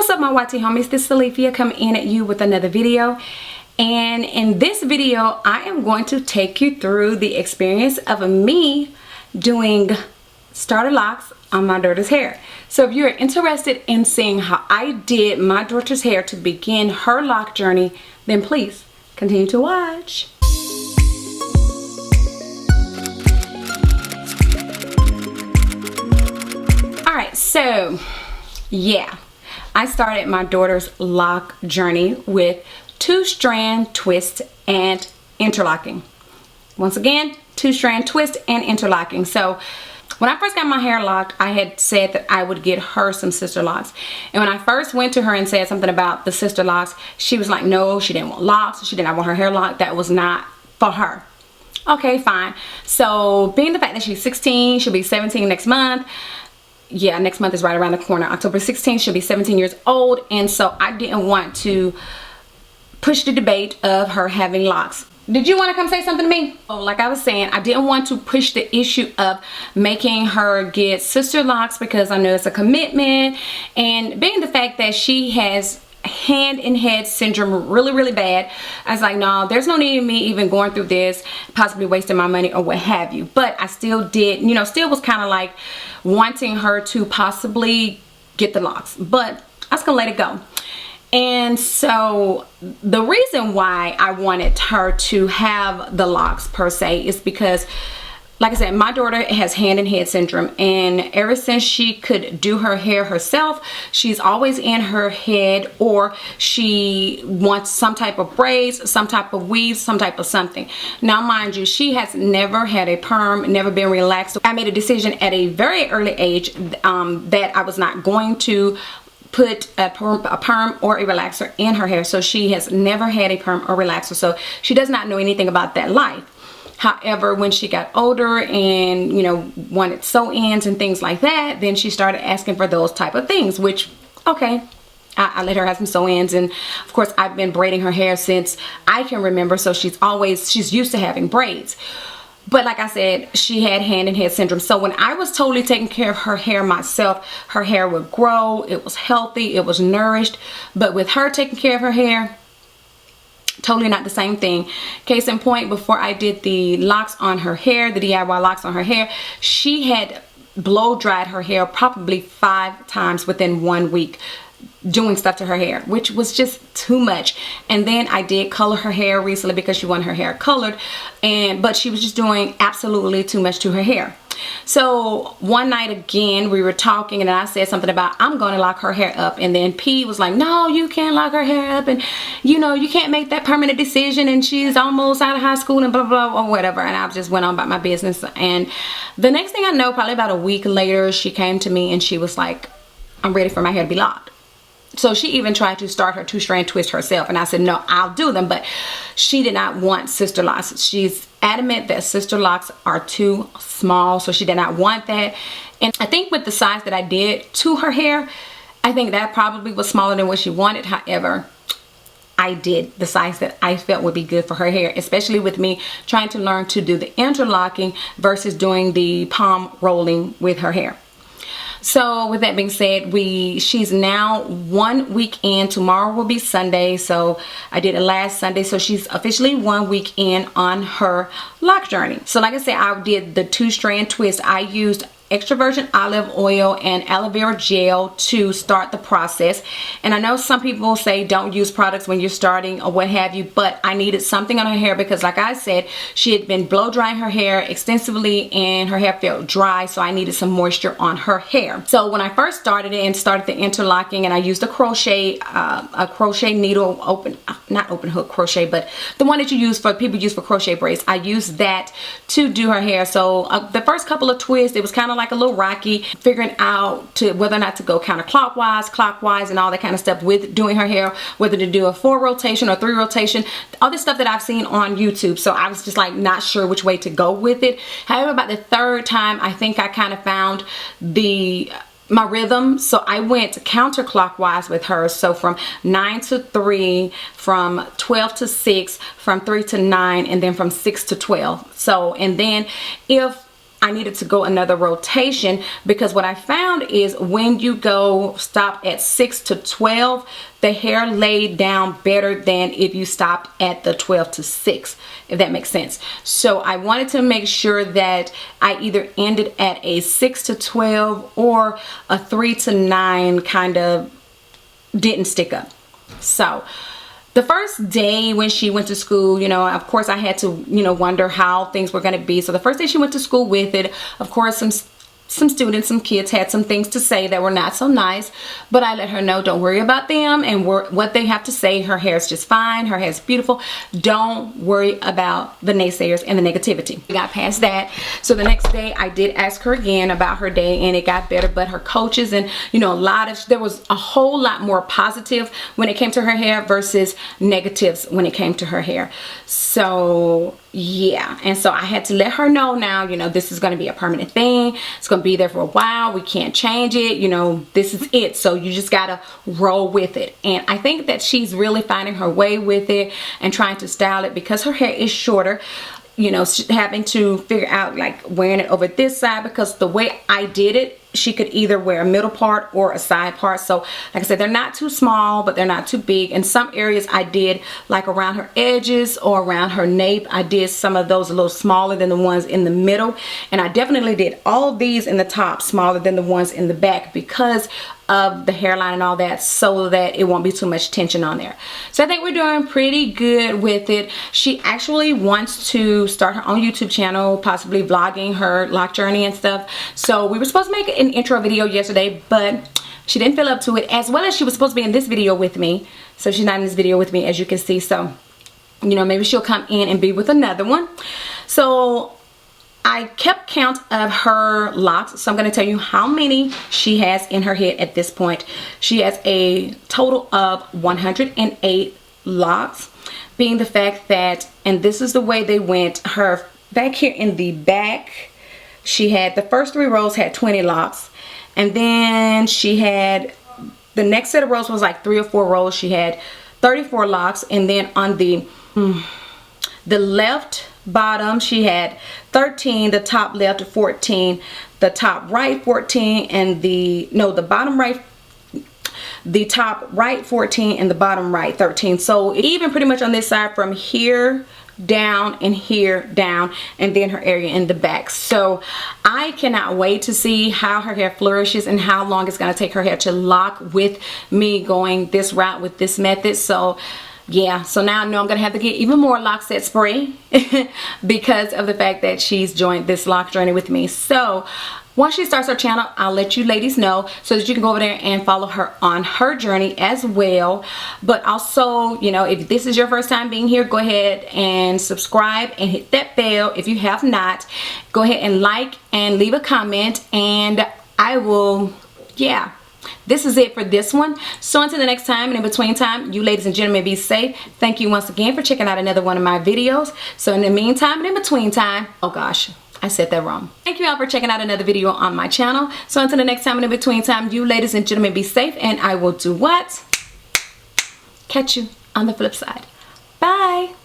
What's up, my YT homies? This is Salifia coming in at you with another video. And in this video, I am going to take you through the experience of me doing starter locks on my daughter's hair. So if you're interested in seeing how I did my daughter's hair to begin her lock journey, then please continue to watch. Alright, so yeah, I started my daughter's lock journey with two-strand twist and interlocking. Once again, two-strand twist and interlocking. So when I first got my hair locked, I had said that I would get her some sister locks. And when I first went to her and said something about the sister locks, she was like, no, she didn't want locks. She did not want her hair locked. That was not for her. Okay, fine. So being the fact that she's 16, she'll be 17 next month. Yeah, next month is right around the corner. October 16th, she'll be 17 years old. And so I didn't want to push the debate of her having locks. Did you want to come say something to me? Oh, like I was saying, I didn't want to push the issue of making her get sister locks because I know it's a commitment. And being the fact that she has hand and head syndrome really bad, I was like, no, there's no need in me even going through this, possibly wasting my money or what have you. But I still did, you know, still was kind of like wanting her to possibly get the locks, but I was gonna let it go. And so the reason why I wanted her to have the locks per se is because, like I said, my daughter has hand and head syndrome, and ever since she could do her hair herself, she's always in her head, or she wants some type of braids, some type of weaves, some type of something. Now mind you, she has never had a perm, never been relaxed. I made a decision at a very early age that I was not going to put a perm or a relaxer in her hair. So she has never had a perm or relaxer, so she does not know anything about that life. However, when she got older and, you know, wanted sew-ins and things like that, then she started asking for those type of things, which, okay, I let her have some sew-ins. And of course, I've been braiding her hair since I can remember, so she's used to having braids. But like I said, she had hand and head syndrome. So when I was totally taking care of her hair myself, her hair would grow, it was healthy, it was nourished. But with her taking care of her hair, totally not the same thing. Case in point, before I did the locks on her hair, the DIY locks on her hair, she had blow dried her hair probably 5 times within 1 week, doing stuff to her hair, which was just too much. And then I did color her hair recently because she wanted her hair colored, but she was just doing absolutely too much to her hair. So one night again, we were talking and I said something about, I'm going to lock her hair up. And then P was like, no, you can't lock her hair up, and you know, you can't make that permanent decision, and she's almost out of high school and blah blah or whatever. And I just went on about my business. And the next thing I know, probably about a week later, she came to me and she was like, I'm ready for my hair to be locked. So she even tried to start her two-strand twist herself, and I said, no, I'll do them. But she did not want sister locks. She's adamant that sister locks are too small, so she did not want that. And I think with the size that I did to her hair, I think that probably was smaller than what she wanted. However, I did the size that I felt would be good for her hair, especially with me trying to learn to do the interlocking versus doing the palm rolling with her hair. So with that being said, she's now 1 week in. Tomorrow will be Sunday, so I did it last Sunday, so she's officially 1 week in on her lock journey. So like I said, I did the two-strand twist. I used extra virgin olive oil and aloe vera gel to start the process. And I know some people say don't use products when you're starting or what have you, but I needed something on her hair because, like I said, she had been blow drying her hair extensively and her hair felt dry, so I needed some moisture on her hair. So when I first started it and started the interlocking, and I used a crochet needle, not open hook crochet, but the one that people use for crochet braids. I used that to do her hair. So the first couple of twists, it was kind of like a little rocky, figuring out whether or not to go counterclockwise, clockwise, and all that kind of stuff with doing her hair, whether to do a 4 rotation or 3 rotation, all this stuff that I've seen on YouTube. So I was just like not sure which way to go with it. However, about the 3rd time, I think I kind of found my rhythm, so I went counterclockwise with her. So from 9 to 3, from 12 to 6, from 3 to 9, and then from 6 to 12. So, and then if I needed to go another rotation, because what I found is when you go stop at 6 to 12, the hair laid down better than if you stopped at the 12 to 6, if that makes sense. So I wanted to make sure that I either ended at a 6 to 12 or a 3 to 9 kind of didn't stick up. So the first day when she went to school, you know, of course I had to, you know, wonder how things were going to be. So the first day she went to school with it, of course some students, some kids had some things to say that were not so nice, but I let her know, don't worry about them and what they have to say. Her hair is just fine. Her hair is beautiful. Don't worry about the naysayers and the negativity. We got past that. So the next day I did ask her again about her day, and it got better, but her coaches and, you know, there was a whole lot more positive when it came to her hair versus negatives when it came to her hair. So yeah, and so I had to let her know now, you know, this is going to be a permanent thing. It's going to be there for a while. We can't change it. You know, this is it. So you just got to roll with it. And I think that she's really finding her way with it and trying to style it, because her hair is shorter. You know, having to figure out like wearing it over this side, because the way I did it, she could either wear a middle part or a side part. So like I said, they're not too small, but they're not too big. In some areas I did, like around her edges or around her nape, I did some of those a little smaller than the ones in the middle. And I definitely did all of these in the top smaller than the ones in the back, because of the hairline and all that, so that it won't be too much tension on there. So I think we're doing pretty good with it. She actually wants to start her own YouTube channel, possibly vlogging her lock journey and stuff. So we were supposed to make an intro video yesterday, but she didn't feel up to it, as well as she was supposed to be in this video with me. So she's not in this video with me, as you can see. So, you know, maybe she'll come in and be with another one. So I kept count of her locks, so I'm going to tell you how many she has in her head at this point. She has a total of 108 locks, being the fact that, and this is the way they went, her back here in the back, she had, the first 3 rows had 20 locks, and then she had, the next set of rows was like 3 or 4 rows, she had 34 locks, and then on the left bottom she had 13, the top left 14, the top right 14, and the bottom right, the top right 14 and the bottom right 13. So even pretty much on this side, from here down and here down, and then her area in the back. So I cannot wait to see how her hair flourishes and how long it's going to take her hair to lock with me going this route with this method. So yeah, so now I know I'm going to have to get even more lock set spray because of the fact that she's joined this lock journey with me. So once she starts her channel, I'll let you ladies know so that you can go over there and follow her on her journey as well. But also, you know, if this is your first time being here, go ahead and subscribe and hit that bell. If you have not, go ahead and like and leave a comment, and I will, yeah. This is it for this one. So until the next time, and in between time, you ladies and gentlemen, be safe. Thank you once again for checking out another one of my videos. So in the meantime and in between time, oh gosh, I said that wrong. Thank you all for checking out another video on my channel. So until the next time and in between time, you ladies and gentlemen, be safe, and I will do what? Catch you on the flip side. Bye.